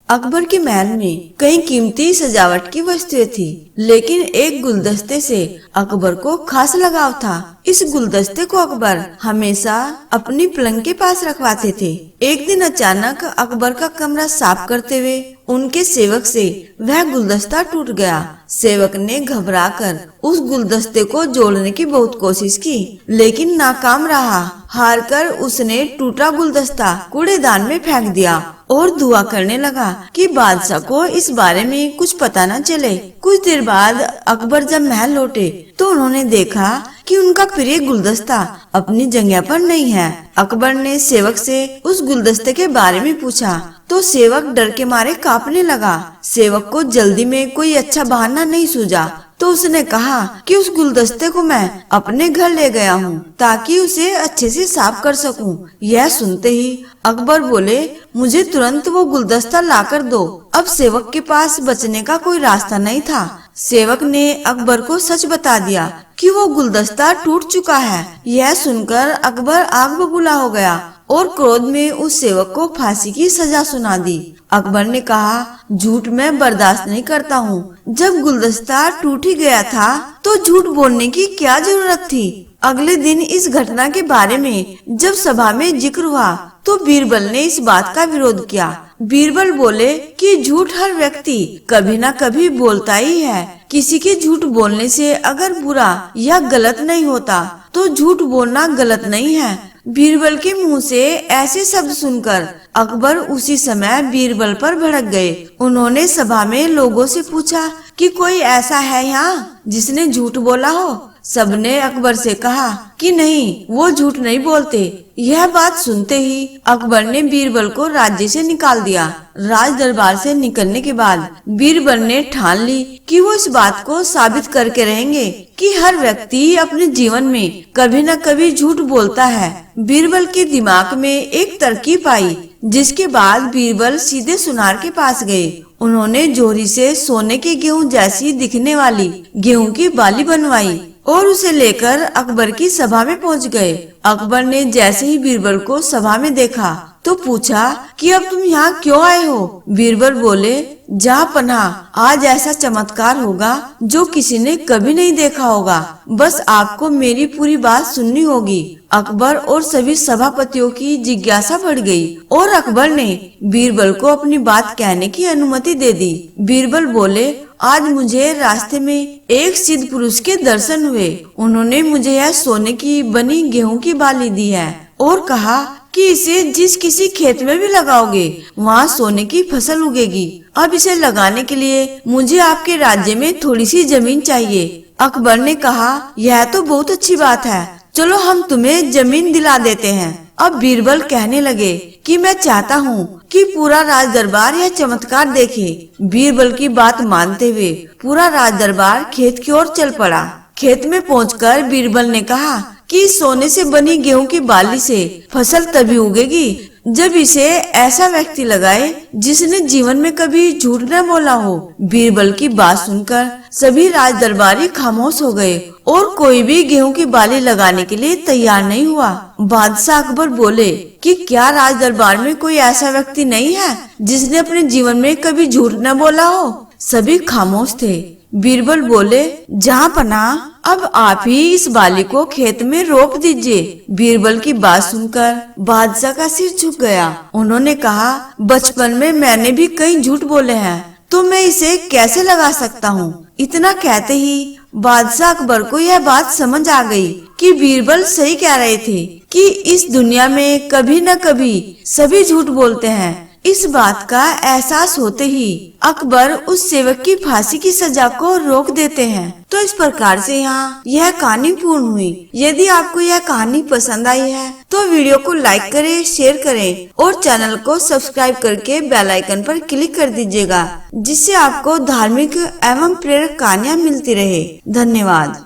अकबर के महल में कई कीमती सजावट की वस्तुएं थी, लेकिन एक गुलदस्ते से अकबर को खास लगाव था। इस गुलदस्ते को अकबर हमेशा अपनी पलंग के पास रखवाते थे। एक दिन अचानक अकबर का कमरा साफ करते हुए उनके सेवक से वह गुलदस्ता टूट गया। सेवक ने घबराकर उस गुलदस्ते को जोड़ने की बहुत कोशिश की, लेकिन नाकाम रहा। हारकर उसने टूटा गुलदस्ता कूड़ेदान में फेंक दिया और दुआ करने लगा कि बादशाह को इस बारे में कुछ पता न चले। कुछ देर बाद अकबर जब महल लौटे तो उन्होंने देखा कि उनका प्रिय गुलदस्ता अपनी जगह पर नहीं है। अकबर ने सेवक से उस गुलदस्ते के बारे में पूछा तो सेवक डर के मारे कांपने लगा। सेवक को जल्दी में कोई अच्छा बहाना नहीं सूझा तो उसने कहा कि उस गुलदस्ते को मैं अपने घर ले गया हूँ ताकि उसे अच्छे से साफ कर सकूं। यह सुनते ही अकबर बोले, मुझे तुरंत वो गुलदस्ता लाकर दो। अब सेवक के पास बचने का कोई रास्ता नहीं था। सेवक ने अकबर को सच बता दिया कि वो गुलदस्ता टूट चुका है। यह सुनकर अकबर आग बबूला हो गया और क्रोध में उस सेवक को फांसी की सजा सुना दी। अकबर ने कहा, झूठ मैं बर्दाश्त नहीं करता हूँ। जब गुलदस्ता टूट ही गया था तो झूठ बोलने की क्या जरूरत थी। अगले दिन इस घटना के बारे में जब सभा में जिक्र हुआ तो बीरबल ने इस बात का विरोध किया। बीरबल बोले कि झूठ हर व्यक्ति कभी न कभी बोलता ही है। किसी के झूठ बोलने से अगर बुरा या गलत नहीं होता तो झूठ बोलना गलत नहीं है। बीरबल के मुंह से ऐसे शब्द सुनकर अकबर उसी समय बीरबल पर भड़क गए। उन्होंने सभा में लोगों से पूछा कि कोई ऐसा है यहाँ जिसने झूठ बोला हो। सबने अकबर से कहा कि नहीं, वो झूठ नहीं बोलते। यह बात सुनते ही अकबर ने बीरबल को राज्य से निकाल दिया। राज दरबार से निकलने के बाद बीरबल ने ठान ली कि वो इस बात को साबित करके रहेंगे कि हर व्यक्ति अपने जीवन में कभी न कभी झूठ बोलता है। बीरबल के दिमाग में एक तरकीब आई, जिसके बाद बीरबल सीधे सुनार के पास गए। उन्होंने जोरी से सोने के गेहूं जैसी दिखने वाली गेहूं की बाली बनवाई और उसे लेकर अकबर की सभा में पहुंच गए। अकबर ने जैसे ही बीरबल को सभा में देखा तो पूछा कि अब तुम यहाँ क्यों आए हो। बीरबल बोले, जहाँ पनाह, आज ऐसा चमत्कार होगा जो किसी ने कभी नहीं देखा होगा। बस आपको मेरी पूरी बात सुननी होगी। अकबर और सभी सभापतियों की जिज्ञासा बढ़ गई और अकबर ने बीरबल को अपनी बात कहने की अनुमति दे दी। बीरबल बोले, आज मुझे रास्ते में एक सिद्ध पुरुष के दर्शन हुए। उन्होंने मुझे यह सोने की बनी गेहूं की बाली दी है और कहा कि इसे जिस किसी खेत में भी लगाओगे वहाँ सोने की फसल उगेगी। अब इसे लगाने के लिए मुझे आपके राज्य में थोड़ी सी जमीन चाहिए। अकबर ने कहा, यह तो बहुत अच्छी बात है, चलो हम तुम्हें जमीन दिला देते हैं। अब बीरबल कहने लगे कि मैं चाहता हूँ कि पूरा राज दरबार यह चमत्कार देखे। बीरबल की बात मानते हुए पूरा राज दरबार खेत की ओर चल पड़ा। खेत में पहुंचकर बीरबल ने कहा कि सोने से बनी गेहूं की बाली से फसल तभी उगेगी जब इसे ऐसा व्यक्ति लगाए जिसने जीवन में कभी झूठ न बोला हो। बीरबल की बात सुनकर सभी राज दरबारी खामोश हो गए और कोई भी गेहूं की बाली लगाने के लिए तैयार नहीं हुआ। बादशाह अकबर बोले कि क्या राज दरबार में कोई ऐसा व्यक्ति नहीं है जिसने अपने जीवन में कभी झूठ न बोला हो। सभी खामोश थे। बीरबल बोले, जहाँ पनाह, अब आप ही इस बाली को खेत में रोप दीजिए। बीरबल की बात सुनकर बादशाह का सिर झुक गया। उन्होंने कहा, बचपन में मैंने भी कई झूठ बोले हैं, तो मैं इसे कैसे लगा सकता हूँ। इतना कहते ही बादशाह अकबर को यह बात समझ आ गई कि बीरबल सही कह रहे थे कि इस दुनिया में कभी न कभी सभी झूठ बोलते हैं। इस बात का एहसास होते ही अकबर उस सेवक की फांसी की सजा को रोक देते हैं। तो इस प्रकार से यहाँ यह कहानी पूर्ण हुई। यदि आपको यह कहानी पसंद आई है तो वीडियो को लाइक करें, शेयर करें और चैनल को सब्सक्राइब करके बेल आइकन पर क्लिक कर दीजिएगा, जिससे आपको धार्मिक एवं प्रेरक कहानियाँ मिलती रहे। धन्यवाद।